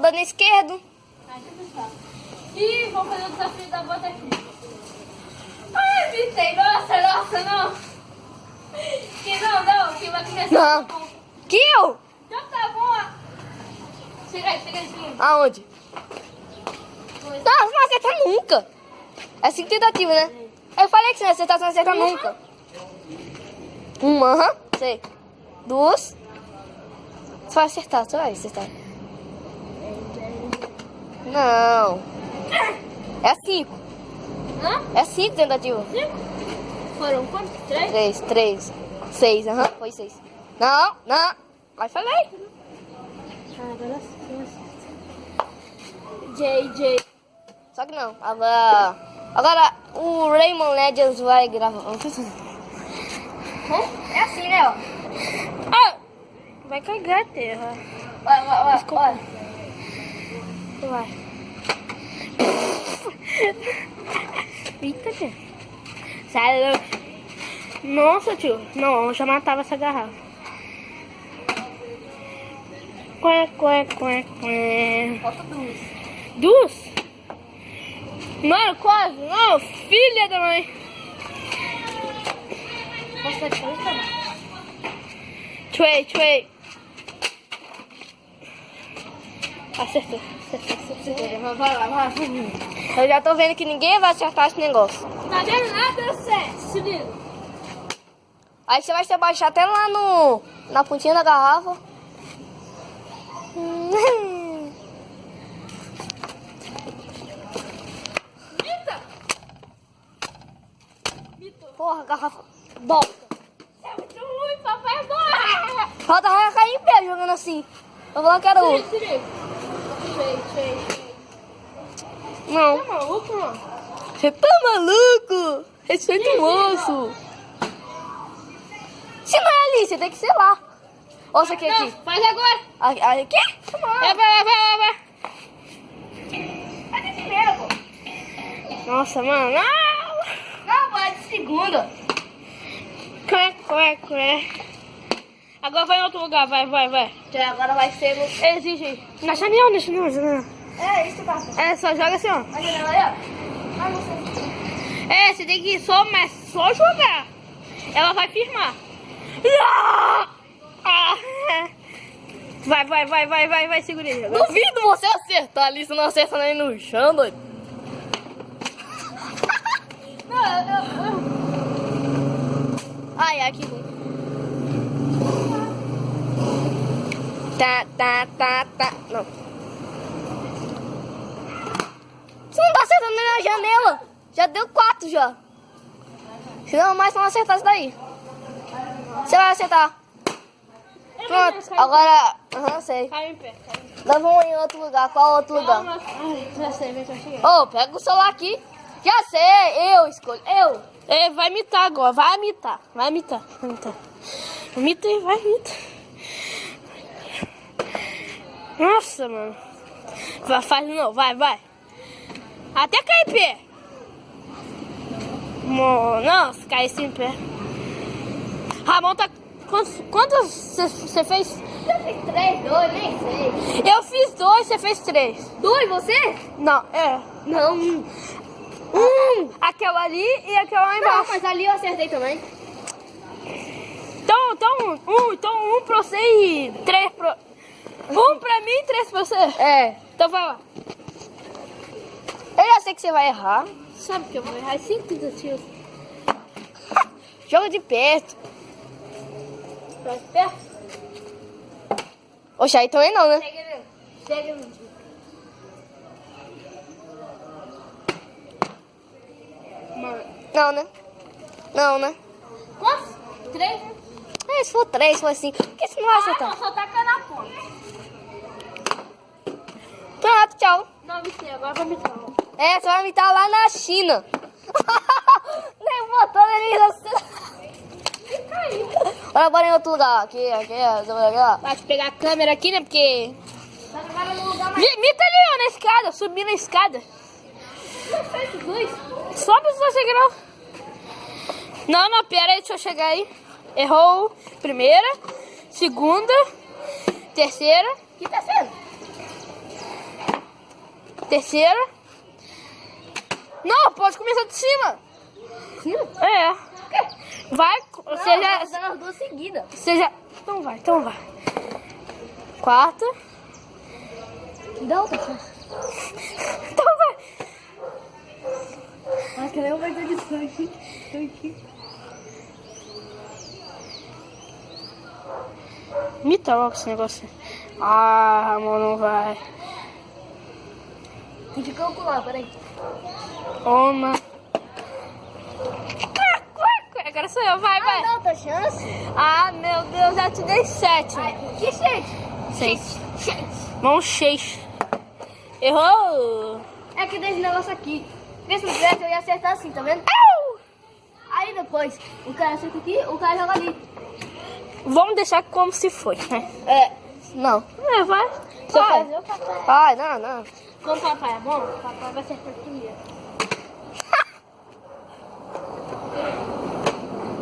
botão esquerdo. Ai, que pessoal. Ih, vamos fazer o desafio da bota aqui. Ai, evitei. Nossa, não. Que não. Que vai começar. Não. Que eu? Já tá bom. Chega aí. Aonde? Não, você não acerta nunca. É 5 tentativas, né? Eu falei que você não acerta nunca. Uma, aham, sei. 2. Você vai acertar. Não. É 5. Hã? É 5 tentativas. 5? Foram quantos? 3? 3. 6, aham, foi 6. Não. Mas falei. Ah, agora sim. JJ. Só que não. Agora o Rayman Legends vai gravar. É assim, né, ó. Ah, vai cagar a terra. Vai. Eita, tia. Sério? Nossa, tio. Não, eu já matava essa garrafa. Quê. Falta 2. 2? Mano, quase. Não, filha da mãe. Você tá Trey. Acertou. Vai. Eu já tô vendo que ninguém vai acertar esse negócio. Tá vendo nada, Sé? Se liga. Aí você vai se abaixar até lá na pontinha da garrafa. Porra, garrafa. Bosta. É muito ruim, papai. Bora. Falta cair em pé jogando assim. Eu vou lá que era o. Se liga. Trey. Não. Tá maluco, mano? Você tá maluco? Respeita o moço. Se não é ali, você tem que ser lá. Olha isso aqui. Não, faz agora. Aqui? Vai. Vai de primeira, pô. Nossa, mano. Não. Não, vai de segunda. Quê. Agora vai em outro lugar, vai. Agora vai ser no... Exige. Na janela. É, isso que passa. É, só joga assim, ó. A janela aí, ó. Vai você. É, você tem que só jogar. Ela vai firmar. Vai, segura aí. Duvido você acertar ali, você não acerta nem no chão, doido. Ai, aqui. Tá. Não. Você não tá acertando nem na janela. Já deu 4 já. Se não, mais não acertar isso daí. Você vai acertar. Pronto, agora... Aham, sei. Cai em pé. Nós vamos em outro lugar. Qual outro lugar? Ai, já sei, vem cá, cheguei. Ô, pega o celular aqui. Já sei, eu escolho. Eu. É, vai imitar agora, vai imitar. Imita e vai imitar. Nossa, mano. Faz de novo, vai. Até cair em pé. Nossa, cair assim em pé. Ramon tá... Quantos você fez? Eu fiz 3, 2, nem sei. Eu fiz 2, você fez 3. 2, você? Não, é. Não. Aquela ali e aquela lá embaixo. Não, mas ali eu acertei também. Então um pra você e 3 pra... Um pra mim e 3 pra você. É. Então vai lá. Eu já sei que você vai errar. Sabe que eu vou errar 5 tentativas. Joga de perto. Vai perto? Oxe, aí também não, né? Chega. Mano. Não, né? Quantos? 3? É, se for 3, se for 5. Por que você não vai acertar? Não, só taca na ponta. Pronto, tchau. Não, Vicente, agora vai me falar. É, você vai me estar lá na China. Nem botando ele Caiu. Olha, bora em outro lugar. Aqui. Vai pegar a câmera aqui, né? Porque... Tá agora no lugar mais... Imita ali, ó, na escada. Subir na escada. Não foi esses dois? Sobe se você não. Não, pera aí, deixa eu chegar aí. Errou. Primeira, segunda, terceira. Que terceiro? Terceira. Não, pode começar de cima. É. Vai, você já... dando as duas seguidas. Você já... Então vai. Quarta. Dá outra chance. Então vai. Acho que nem vai ter de sangue. Me troca esse negócio. Ah, amor, não vai. Tem que calcular, peraí. Toma. Agora sou eu, vai. Dá outra chance? Ah, meu Deus, já te dei 7. Que jeito? 6. Mão 6. Errou. É que desse negócio aqui. Vê se não tivesse, eu ia acertar assim, tá vendo? Aí depois, o cara acerta aqui, o cara joga ali. Vamos deixar como se foi, né? É. Não. Vai. Se eu Vai. fazer, o papai. Vai, não. Como o papai é bom, o papai vai acertar primeiro.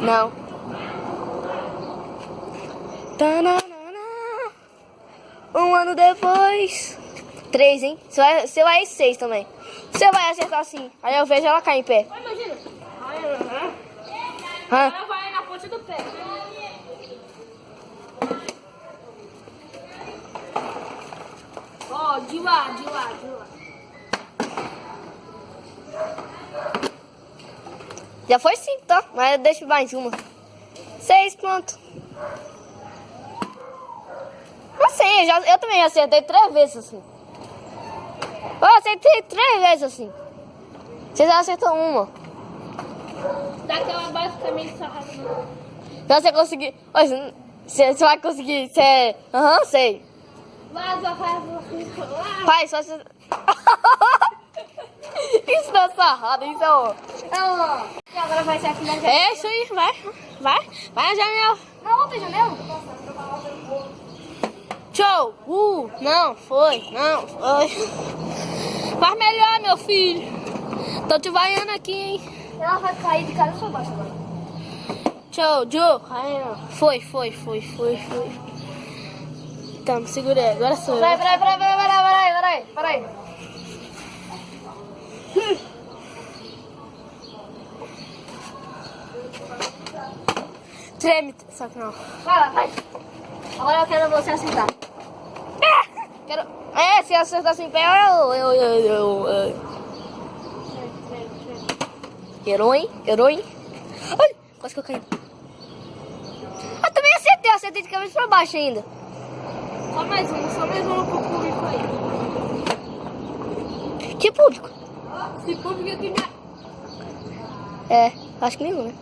Não. Tananana. Um ano depois. 3, hein? Você vai 6 também. Você vai acertar assim. Aí eu vejo ela cair em pé. Olha, imagina. Hã? Ela vai na ponte do pé. Ó, de lá. Já foi 5, tá? Mas eu deixo mais uma. 6, pronto. Assim, eu também acertei 3 vezes assim. Eu acertei 3 vezes assim. Você já acertou uma. Daquela basicamente sarrada. Então você conseguir. Você vai conseguir. Você. Aham, sei. Vaza. Pai, só você. Isso não é sarrado, isso é o. E agora vai ser aqui na janela. É isso aí, vai na janela. Na outra janela? Show! Não foi. Faz melhor, meu filho. Tô te vaiando aqui, hein? Ela vai cair de cara pra baixo agora. Show, Joe. Foi. Tá, me segurei. Agora sou eu. Peraí. Treme, só que não. Vai. Agora eu quero você acertar. Se acertar sem pé, eu. Herói. Ai, quase que eu caí. Eu também acertei de cabeça pra baixo ainda. Só mais uma pro público aí. Que público? Se público aqui já... É, acho que nenhum, né?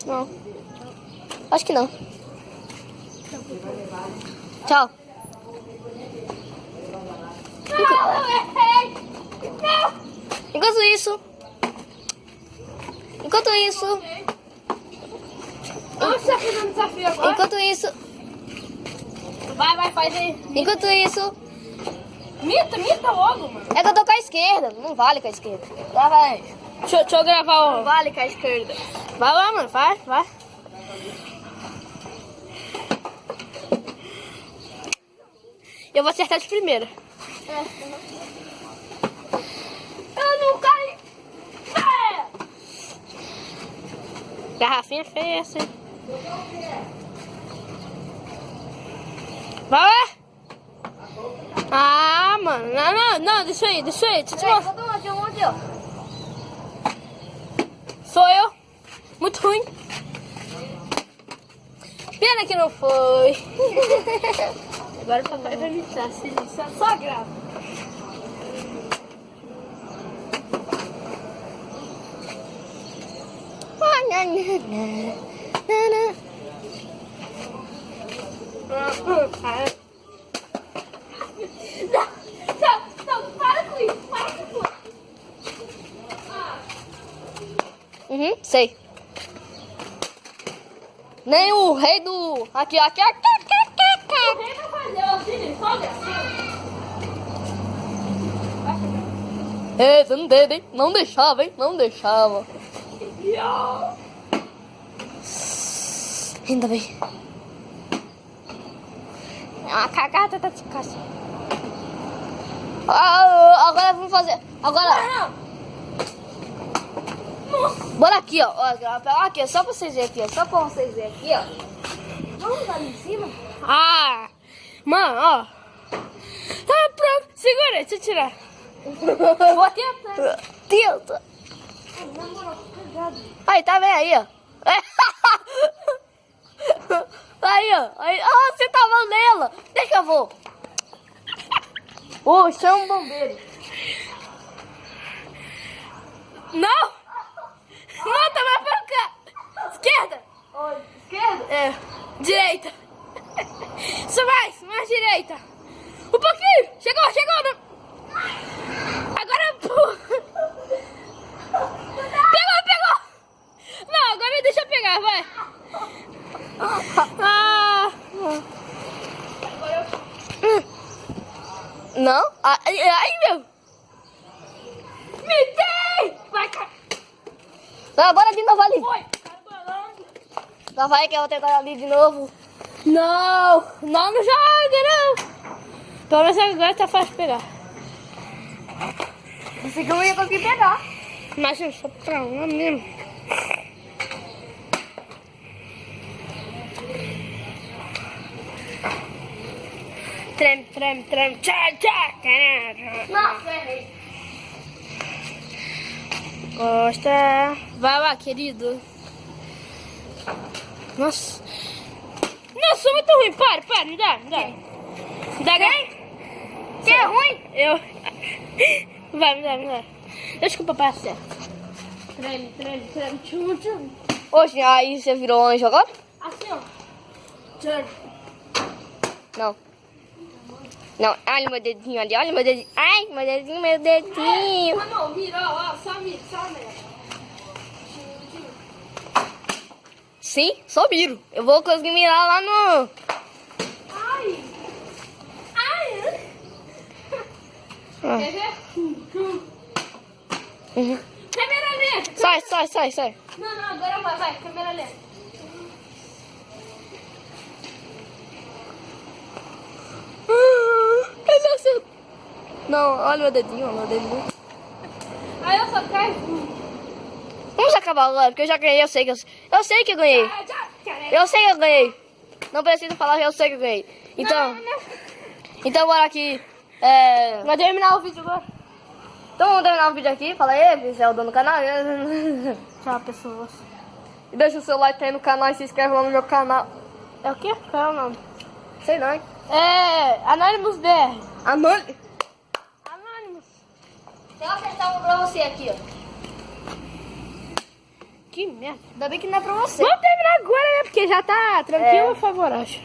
Não. Acho que não. Tchau. Enquanto isso. Onde você tá fazendo desafio agora? Enquanto isso. Vai, faz aí. Enquanto isso. Mita logo, mano. É que eu tô com a esquerda. Não vale com a esquerda. Vai. Deixa eu gravar o. Vale com a esquerda. Vai lá, mano. Vai. Eu vou acertar de primeira. Eu não caí. Garrafinha feia assim. Vai lá. Ah, mano. Não. Deixa aí. Deixa eu te mostrar. Sou eu. Muito ruim. Pena que não foi. Agora o papai vai me dar. Só grava. Não, para com isso. Sei. Nem o rei do... Aqui. O rei vai fazer assim, só gravando. Você não deu, hein? Não deixava, hein? Não deixava. Ainda bem. É uma cagada da casa. Agora vamos fazer. Agora. Nossa. Bora aqui, ó. Aqui, ó. Só pra vocês verem aqui, ó. Só pra vocês verem aqui, ó. Vamos lá em cima? Ah! Mano, ó. Tá pronto. Segura, deixa eu tirar. Vou tentar. Tenta. Na moral, cuidado. Aí, tá vendo aí, ó? Aí, ó. Aí, você tava nela. Deixa que eu vou. Ô, chama o bombeiro. Não! Não, tá mais pra cá. Esquerda. Oi, esquerda? É. Direita. Só mais direita. Um pouquinho. Chegou. Não. Agora, pô. Pegou. Não, agora deixa eu pegar, vai. Não? Ai, meu. Me dei! Vai, cara. Não, bora de novo ali. Foi. Carbolando. Então vai que eu vou tentar ali de novo. Não joga, não. Pelo menos agora tá fácil de pegar. Esse que eu não ia conseguir pegar. Mas eu só pra uma mesmo. Treme. Nossa, errei. Gosta. Vai lá, querido. Nossa, muito ruim. Para, me dá. Me dá, ganha? Que é ruim? Eu. Vai, me dá. Deixa que o papai acerta. Treme. Tchum. Oxe, aí você virou anjo agora? Assim, ó. Tchum. Não. Olha meu dedinho ali, olha meu dedinho. Ai, meu dedinho. Não, virou, ó. Só mira. Sim, só miro. Eu vou conseguir mirar lá no... Ai. Quer ver? Uhum. Câmera lenta. Sai. Não, agora vai. Câmera lenta. Ele acertou. Não, olha meu dedinho. Aí eu só caio. Vamos acabar agora, porque eu já ganhei, eu sei que eu ganhei. Eu sei que eu ganhei. Não preciso falar, eu sei que eu ganhei. Então bora aqui. Vai terminar o vídeo agora. Então vamos terminar o vídeo aqui. Fala aí, você é o dono do canal. Tchau, pessoas. E deixa o seu like aí no canal e se inscreve lá no meu canal. É o quê? Qual é o nome? Sei não, hein? É Anonymous BR. Anônimo. Anonymous. Tem que acertar um pra você aqui, ó. Que merda. Ainda bem que não é pra você. Vamos terminar agora, né? Porque já tá tranquilo, favorável.